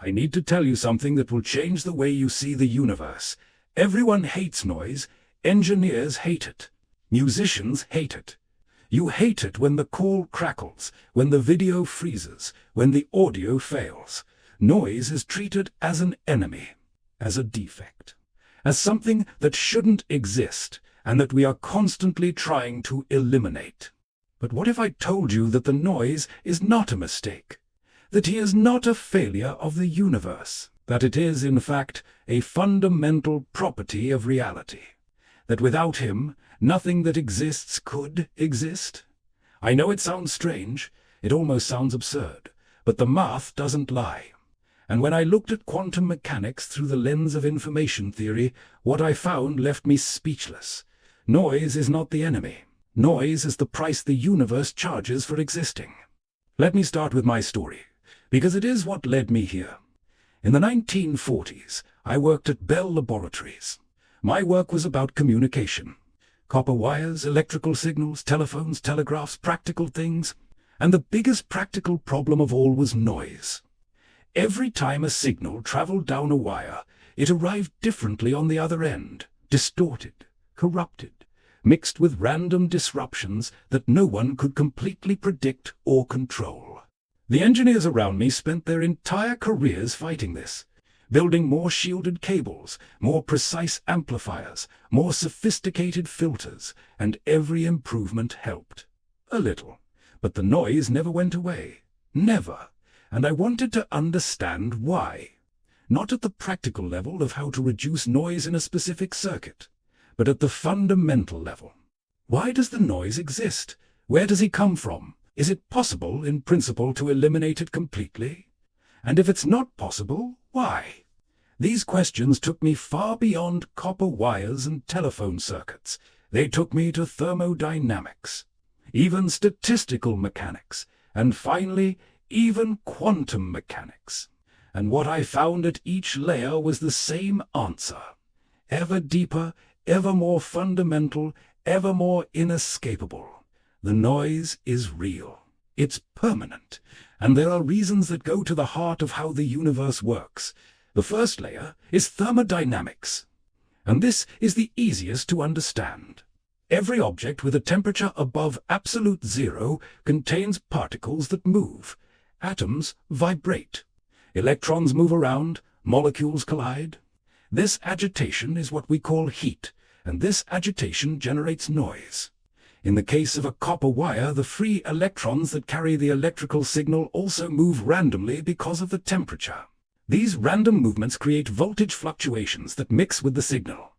I need to tell you something that will change the way you see the universe. Everyone hates noise. Engineers hate it. Musicians hate it. You hate it when the call crackles, when the video freezes, when the audio fails. Noise is treated as an enemy, as a defect, as something that shouldn't exist and that we are constantly trying to eliminate. But what if I told you that the noise is not a mistake, that he is not a failure of the universe, that it is, in fact, a fundamental property of reality, that without him, nothing that exists could exist? I know it sounds strange, it almost sounds absurd, but the math doesn't lie. And when I looked at quantum mechanics through the lens of information theory, what I found left me speechless. Noise is not the enemy. Noise is the price the universe charges for existing. Let me start with my story, because it is what led me here. In the 1940s, I worked at Bell Laboratories. My work was about communication. Copper wires, electrical signals, telephones, telegraphs, practical things. And the biggest practical problem of all was noise. Every time a signal traveled down a wire, it arrived differently on the other end, distorted, corrupted, mixed with random disruptions that no one could completely predict or control. The engineers around me spent their entire careers fighting this, building more shielded cables, more precise amplifiers, more sophisticated filters, and every improvement helped. A little. But the noise never went away. Never. And I wanted to understand why. Not at the practical level of how to reduce noise in a specific circuit, but at the fundamental level. Why does the noise exist? Where does he come from? Is it possible, in principle, to eliminate it completely? And if it's not possible, why? These questions took me far beyond copper wires and telephone circuits. They took me to thermodynamics, even statistical mechanics, and finally, even quantum mechanics. And what I found at each layer was the same answer. Ever deeper, ever more fundamental, ever more inescapable. The noise is real. It's permanent. And there are reasons that go to the heart of how the universe works. The first layer is thermodynamics. And this is the easiest to understand. Every object with a temperature above absolute zero contains particles that move. Atoms vibrate. Electrons move around. Molecules collide. This agitation is what we call heat, and this agitation generates noise. In the case of a copper wire, the free electrons that carry the electrical signal also move randomly because of the temperature. These random movements create voltage fluctuations that mix with the signal.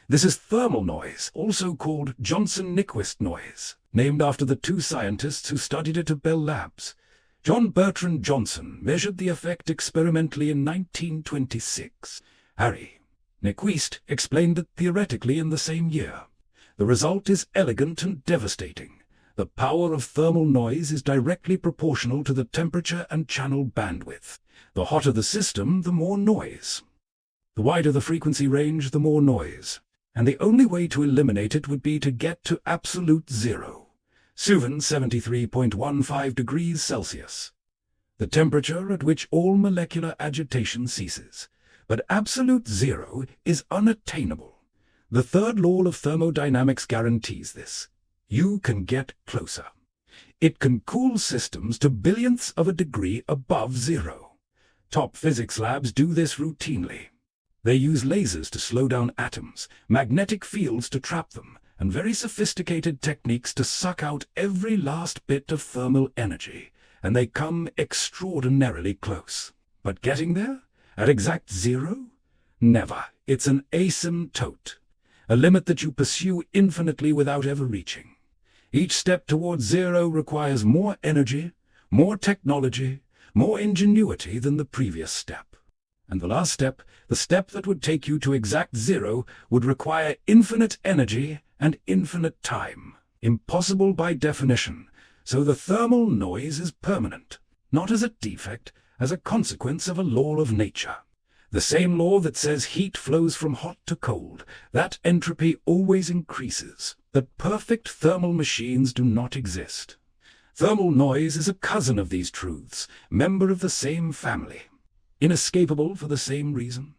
This is thermal noise, also called Johnson-Nyquist noise, named after the two scientists who studied it at Bell Labs. John Bertrand Johnson measured the effect experimentally in 1926. Harry Nyquist explained it theoretically in the same year. The result is elegant and devastating. The power of thermal noise is directly proportional to the temperature and channel bandwidth. The hotter the system, the more noise. The wider the frequency range, the more noise. And the only way to eliminate it would be to get to absolute zero. Suvan 73.15 degrees Celsius. The temperature at which all molecular agitation ceases. But absolute zero is unattainable. The third law of thermodynamics guarantees this. You can get closer. It can cool systems to billionths of a degree above zero. Top physics labs do this routinely. They use lasers to slow down atoms, magnetic fields to trap them, and very sophisticated techniques to suck out every last bit of thermal energy, and they come extraordinarily close. But getting there? At exact zero? Never. It's an asymptote. A limit that you pursue infinitely without ever reaching. Each step towards zero requires more energy, more technology, more ingenuity than the previous step. And the last step, the step that would take you to exact zero, would require infinite energy and infinite time. Impossible by definition. So the thermal noise is permanent, not as a defect, as a consequence of a law of nature. The same law that says heat flows from hot to cold, that entropy always increases, that perfect thermal machines do not exist. Thermal noise is a cousin of these truths, member of the same family. inescapable for the same reason.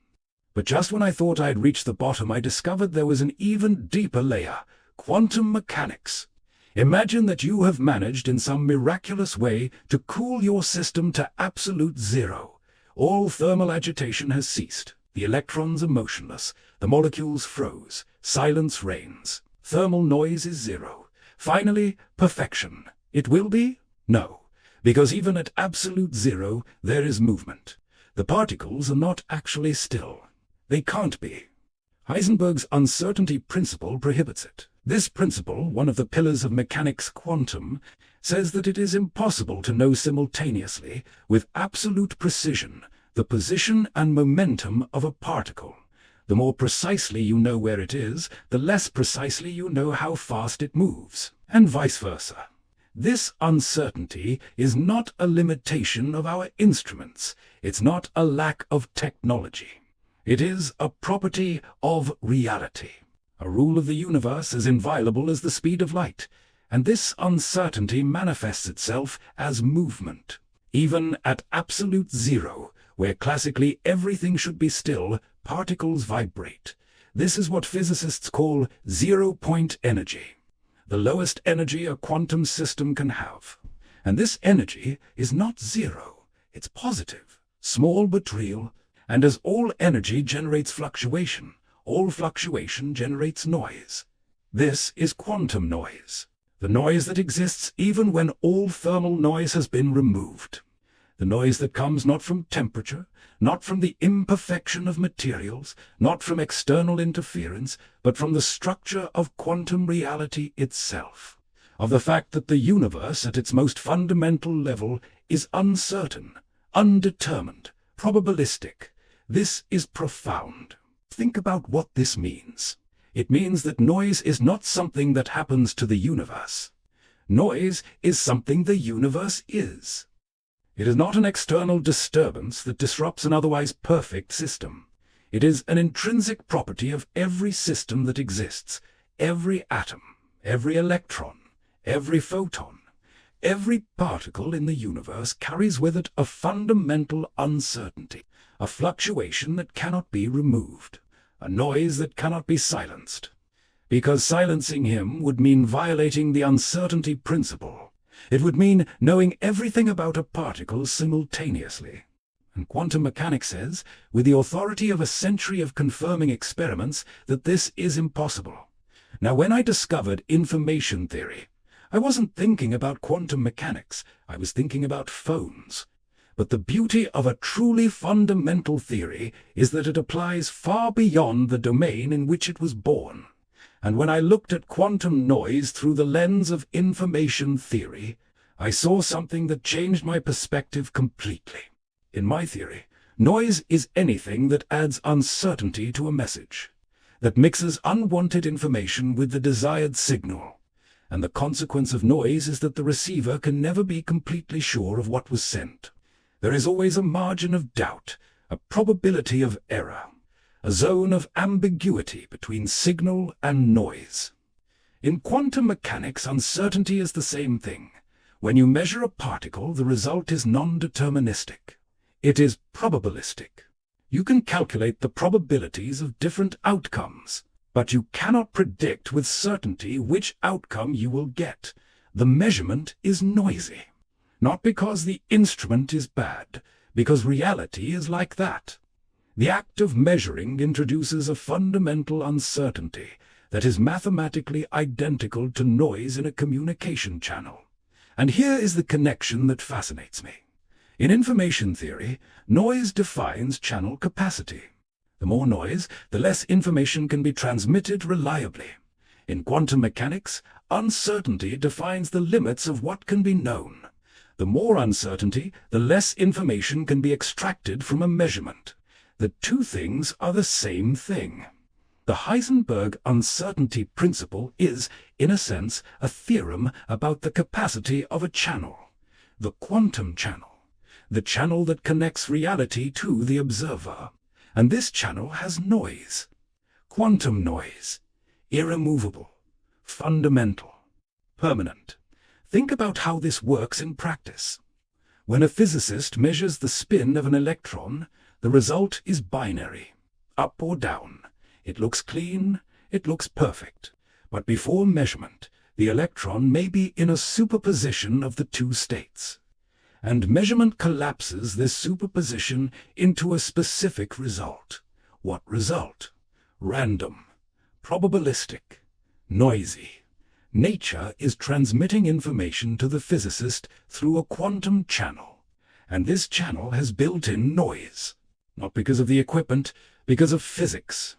But just when I thought I had reached the bottom, I discovered there was an even deeper layer: quantum mechanics. Imagine that you have managed in some miraculous way to cool your system to absolute zero. All thermal agitation has ceased. The electrons are motionless. The molecules froze. Silence reigns. Thermal noise is zero. Finally, perfection. It will be? No. Because even at absolute zero, there is movement. The particles are not actually still. They can't be. Heisenberg's uncertainty principle prohibits it. This principle, one of the pillars of mechanics quantum, says that it is impossible to know simultaneously, with absolute precision, the position and momentum of a particle. The more precisely you know where it is, the less precisely you know how fast it moves, and vice versa. This uncertainty is not a limitation of our instruments. It's not a lack of technology. It is a property of reality, a rule of the universe as inviolable as the speed of light, and this uncertainty manifests itself as movement. Even at absolute zero, where classically everything should be still, particles vibrate. This is what physicists call zero-point energy, the lowest energy a quantum system can have. And this energy is not zero, it's positive, small but real, and as all energy generates fluctuation, all fluctuation generates noise. This is quantum noise, the noise that exists even when all thermal noise has been removed. The noise that comes not from temperature, not from the imperfection of materials, not from external interference, but from the structure of quantum reality itself, of the fact that the universe at its most fundamental level is uncertain, undetermined, probabilistic. This is profound. Think about what this means. It means that noise is not something that happens to the universe. Noise is something the universe is. It is not an external disturbance that disrupts an otherwise perfect system. It is an intrinsic property of every system that exists, every atom, every electron, every photon. Every particle in the universe carries with it a fundamental uncertainty, a fluctuation that cannot be removed, a noise that cannot be silenced. Because silencing him would mean violating the uncertainty principle. It would mean knowing everything about a particle simultaneously. And quantum mechanics says, with the authority of a century of confirming experiments, that this is impossible. Now, when I discovered information theory, I wasn't thinking about quantum mechanics, I was thinking about phones. But the beauty of a truly fundamental theory is that it applies far beyond the domain in which it was born. And when I looked at quantum noise through the lens of information theory, I saw something that changed my perspective completely. In my theory, noise is anything that adds uncertainty to a message, that mixes unwanted information with the desired signal. And the consequence of noise is that the receiver can never be completely sure of what was sent. There is always a margin of doubt, a probability of error, a zone of ambiguity between signal and noise. In quantum mechanics, uncertainty is the same thing. When you measure a particle, the result is non-deterministic. It is probabilistic. You can calculate the probabilities of different outcomes, but you cannot predict with certainty which outcome you will get. The measurement is noisy. Not because the instrument is bad, because reality is like that. The act of measuring introduces a fundamental uncertainty that is mathematically identical to noise in a communication channel. And here is the connection that fascinates me. In information theory, noise defines channel capacity. The more noise, the less information can be transmitted reliably. In quantum mechanics, uncertainty defines the limits of what can be known. The more uncertainty, the less information can be extracted from a measurement. The two things are the same thing. The Heisenberg uncertainty principle is, in a sense, a theorem about the capacity of a channel, the quantum channel, the channel that connects reality to the observer. And this channel has noise, quantum noise, irremovable, fundamental, permanent. Think about how this works in practice. When a physicist measures the spin of an electron, the result is binary, up or down. It looks clean, it looks perfect. But before measurement, the electron may be in a superposition of the two states. And measurement collapses this superposition into a specific result. What result? Random, probabilistic, noisy. Nature is transmitting information to the physicist through a quantum channel, and this channel has built-in noise, not because of the equipment, because of physics.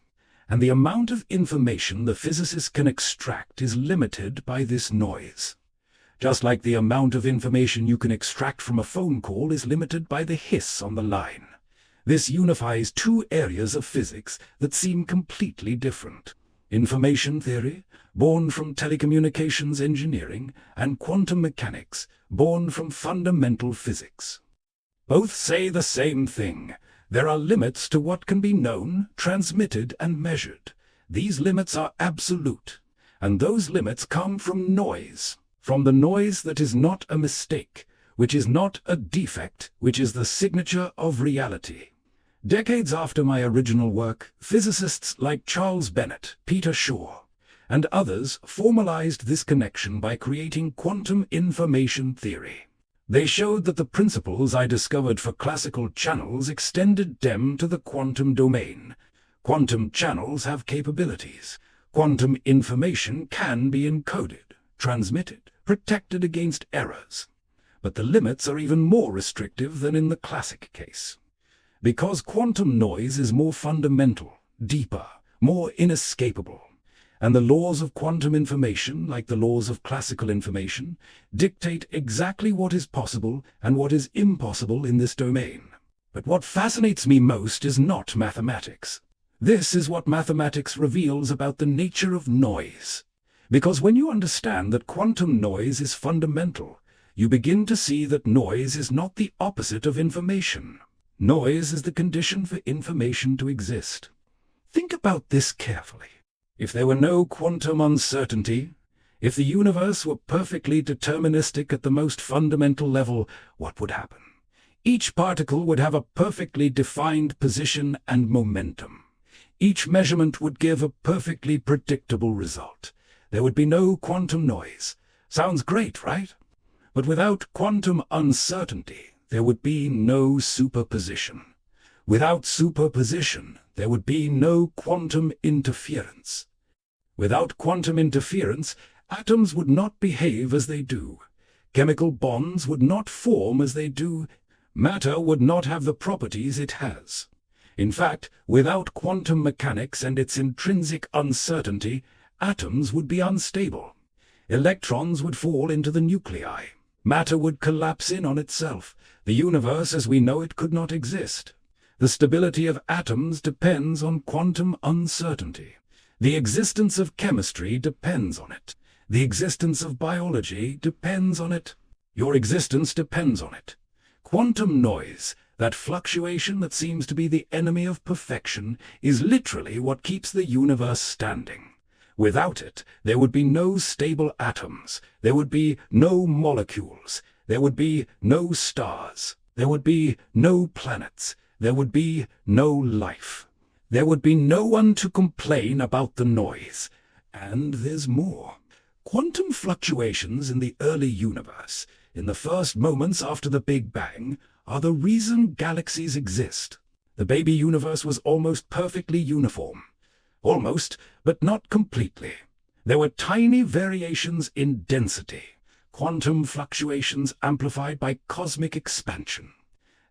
And the amount of information the physicist can extract is limited by this noise. Just like the amount of information you can extract from a phone call is limited by the hiss on the line. This unifies two areas of physics that seem completely different. Information theory, born from telecommunications engineering, and quantum mechanics, born from fundamental physics. Both say the same thing. There are limits to what can be known, transmitted, and measured. These limits are absolute, and those limits come from noise. From the noise that is not a mistake, which is not a defect, which is the signature of reality. Decades after my original work, physicists like Charles Bennett, Peter Shaw, and others formalized this connection by creating quantum information theory. They showed that the principles I discovered for classical channels extended them to the quantum domain. Quantum channels have capabilities. Quantum information can be encoded, transmitted, protected against errors. But the limits are even more restrictive than in the classic case. Because quantum noise is more fundamental, deeper, more inescapable. And the laws of quantum information, like the laws of classical information, dictate exactly what is possible and what is impossible in this domain. But what fascinates me most is not mathematics. This is what mathematics reveals about the nature of noise. Because when you understand that quantum noise is fundamental, you begin to see that noise is not the opposite of information. Noise is the condition for information to exist. Think about this carefully. If there were no quantum uncertainty, if the universe were perfectly deterministic at the most fundamental level, what would happen? Each particle would have a perfectly defined position and momentum. Each measurement would give a perfectly predictable result. There would be no quantum noise. Sounds great, right? But without quantum uncertainty, there would be no superposition. Without superposition, there would be no quantum interference. Without quantum interference, atoms would not behave as they do. Chemical bonds would not form as they do. Matter would not have the properties it has. In fact, without quantum mechanics and its intrinsic uncertainty, atoms would be unstable. Electrons would fall into the nuclei. Matter would collapse in on itself. The universe as we know it could not exist. The stability of atoms depends on quantum uncertainty. The existence of chemistry depends on it. The existence of biology depends on it. Your existence depends on it. Quantum noise, that fluctuation that seems to be the enemy of perfection, is literally what keeps the universe standing. Without it, there would be no stable atoms. There would be no molecules. There would be no stars. There would be no planets. There would be no life. There would be no one to complain about the noise. And there's more. Quantum fluctuations in the early universe, in the first moments after the Big Bang, are the reason galaxies exist. The baby universe was almost perfectly uniform. Almost, but not completely. There were tiny variations in density, quantum fluctuations amplified by cosmic expansion.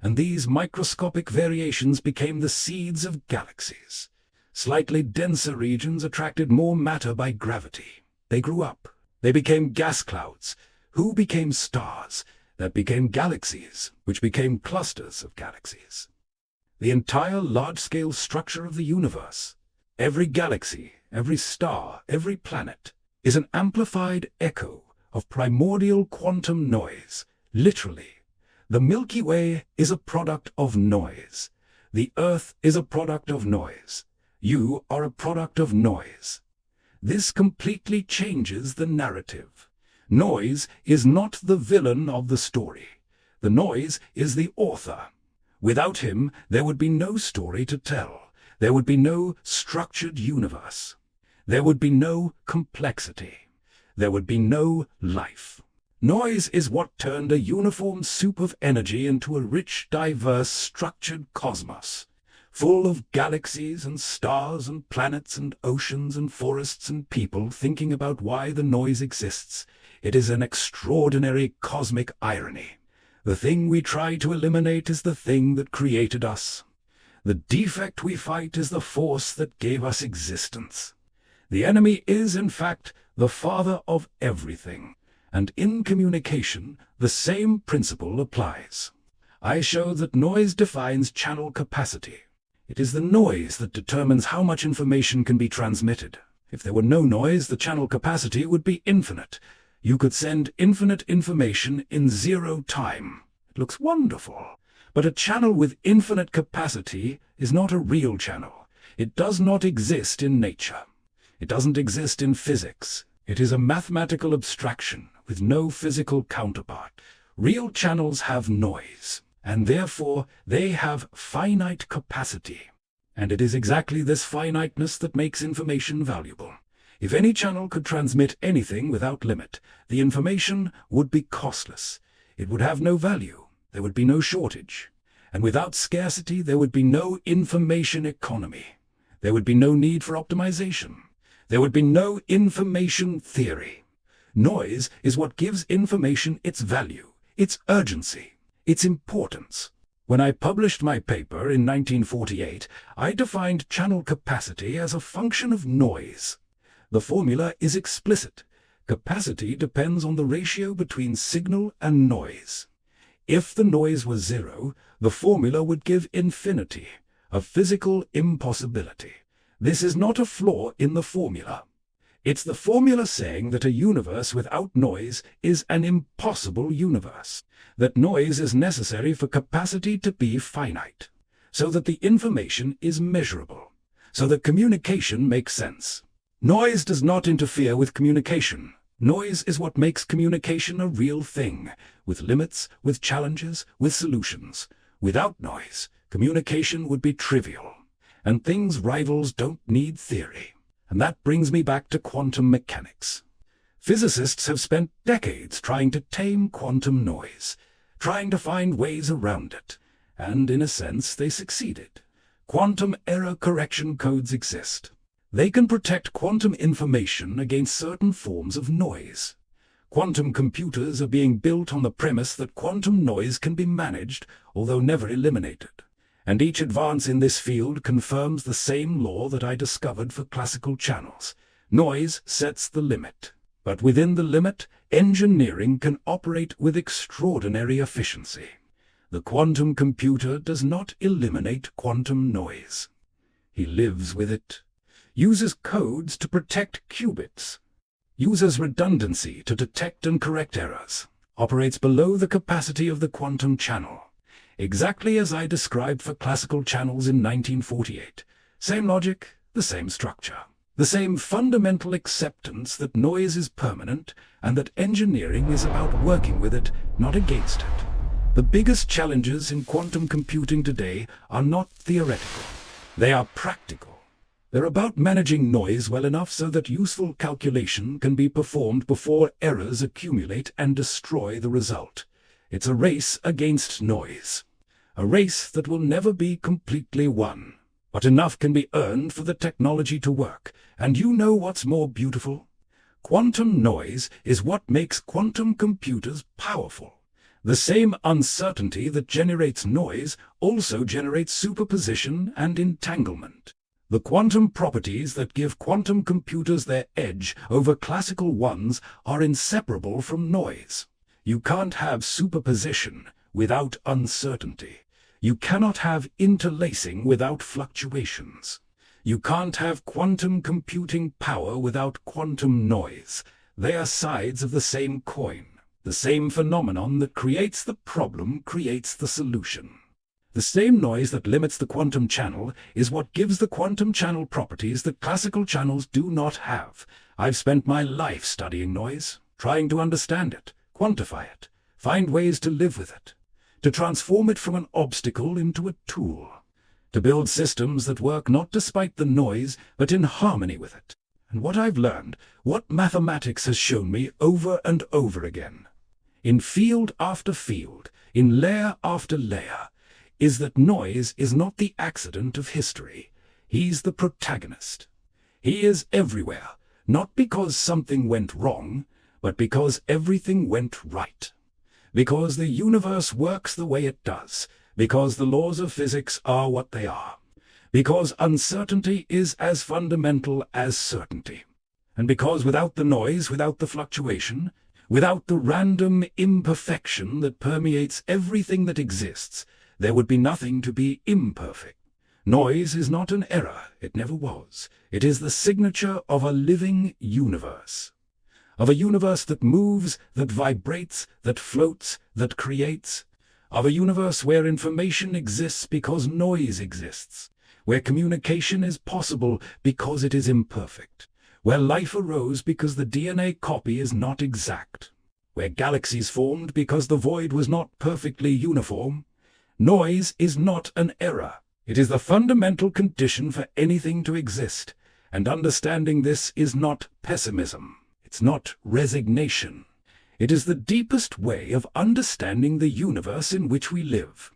And these microscopic variations became the seeds of galaxies. Slightly denser regions attracted more matter by gravity. They grew up. They became gas clouds. Who became stars? That became galaxies, which became clusters of galaxies. The entire large-scale structure of the universe, every galaxy, every star, every planet, is an amplified echo of primordial quantum noise. Literally, the Milky Way is a product of noise. The Earth is a product of noise. You are a product of noise. This completely changes the narrative. Noise is not the villain of the story. The noise is the author. Without him, there would be no story to tell. There would be no structured universe. There would be no complexity. There would be no life. Noise is what turned a uniform soup of energy into a rich, diverse, structured cosmos, full of galaxies and stars and planets and oceans and forests and people thinking about why the noise exists. It is an extraordinary cosmic irony. The thing we try to eliminate is the thing that created us. The defect we fight is the force that gave us existence. The enemy is, in fact, the father of everything. And in communication, the same principle applies. I show that noise defines channel capacity. It is the noise that determines how much information can be transmitted. If there were no noise, the channel capacity would be infinite. You could send infinite information in 0 time. It looks wonderful. But a channel with infinite capacity is not a real channel. It does not exist in nature. It doesn't exist in physics. It is a mathematical abstraction with no physical counterpart. Real channels have noise, and therefore they have finite capacity. And it is exactly this finiteness that makes information valuable. If any channel could transmit anything without limit, the information would be costless. It would have no value. There would be no shortage. And without scarcity, there would be no information economy. There would be no need for optimization. There would be no information theory. Noise is what gives information its value, its urgency, its importance. When I published my paper in 1948, I defined channel capacity as a function of noise. The formula is explicit. Capacity depends on the ratio between signal and noise. If the noise was 0, the formula would give infinity, a physical impossibility. This is not a flaw in the formula. It's the formula saying that a universe without noise is an impossible universe, that noise is necessary for capacity to be finite, so that the information is measurable, so that communication makes sense. Noise does not interfere with communication. Noise is what makes communication a real thing, with limits, with challenges, with solutions. Without noise, communication would be trivial. And things rivals don't need theory. And that brings me back to quantum mechanics. Physicists have spent decades trying to tame quantum noise, trying to find ways around it. And in a sense, they succeeded. Quantum error correction codes exist. They can protect quantum information against certain forms of noise. Quantum computers are being built on the premise that quantum noise can be managed, although never eliminated. And each advance in this field confirms the same law that I discovered for classical channels. Noise sets the limit. But within the limit, engineering can operate with extraordinary efficiency. The quantum computer does not eliminate quantum noise. He lives with it, uses codes to protect qubits, uses redundancy to detect and correct errors, operates below the capacity of the quantum channel. Exactly as I described for classical channels in 1948. Same logic, the same structure. The same fundamental acceptance that noise is permanent and that engineering is about working with it, not against it. The biggest challenges in quantum computing today are not theoretical. They are practical. They're about managing noise well enough so that useful calculation can be performed before errors accumulate and destroy the result. It's a race against noise. A race that will never be completely won. But enough can be earned for the technology to work. And you know what's more beautiful? Quantum noise is what makes quantum computers powerful. The same uncertainty that generates noise also generates superposition and entanglement. The quantum properties that give quantum computers their edge over classical ones are inseparable from noise. You can't have superposition without uncertainty. You cannot have interlacing without fluctuations. You can't have quantum computing power without quantum noise. They are sides of the same coin. The same phenomenon that creates the problem creates the solution. The same noise that limits the quantum channel is what gives the quantum channel properties that classical channels do not have. I've spent my life studying noise, trying to understand it, quantify it, find ways to live with it. to transform it from an obstacle into a tool, to build systems that work not despite the noise, but in harmony with it. And what I've learned, what mathematics has shown me over and over again, in field after field, in layer after layer, is that noise is not the accident of history. He's the protagonist. He is everywhere, not because something went wrong, but because everything went right. Because the universe works the way it does, because the laws of physics are what they are, because uncertainty is as fundamental as certainty, and because without the noise, without the fluctuation, without the random imperfection that permeates everything that exists, there would be nothing to be imperfect. Noise is not an error, it never was. It is the signature of a living universe. Of a universe that moves, that vibrates, that floats, that creates. Of a universe where information exists because noise exists. Where communication is possible because it is imperfect. Where life arose because the DNA copy is not exact. Where galaxies formed because the void was not perfectly uniform. Noise is not an error. It is the fundamental condition for anything to exist. And understanding this is not pessimism. It's not resignation. It is the deepest way of understanding the universe in which we live.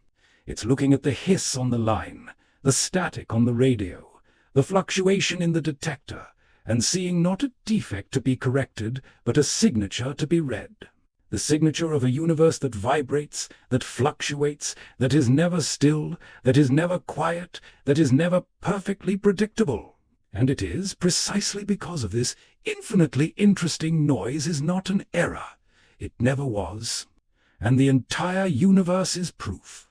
It's looking at the hiss on the line, the static on the radio, the fluctuation in the detector, and seeing not a defect to be corrected, but a signature to be read. The signature of a universe that vibrates, that fluctuates, that is never still, that is never quiet, that is never perfectly predictable. And it is precisely because of this infinitely interesting noise is not an error. It never was. And the entire universe is proof.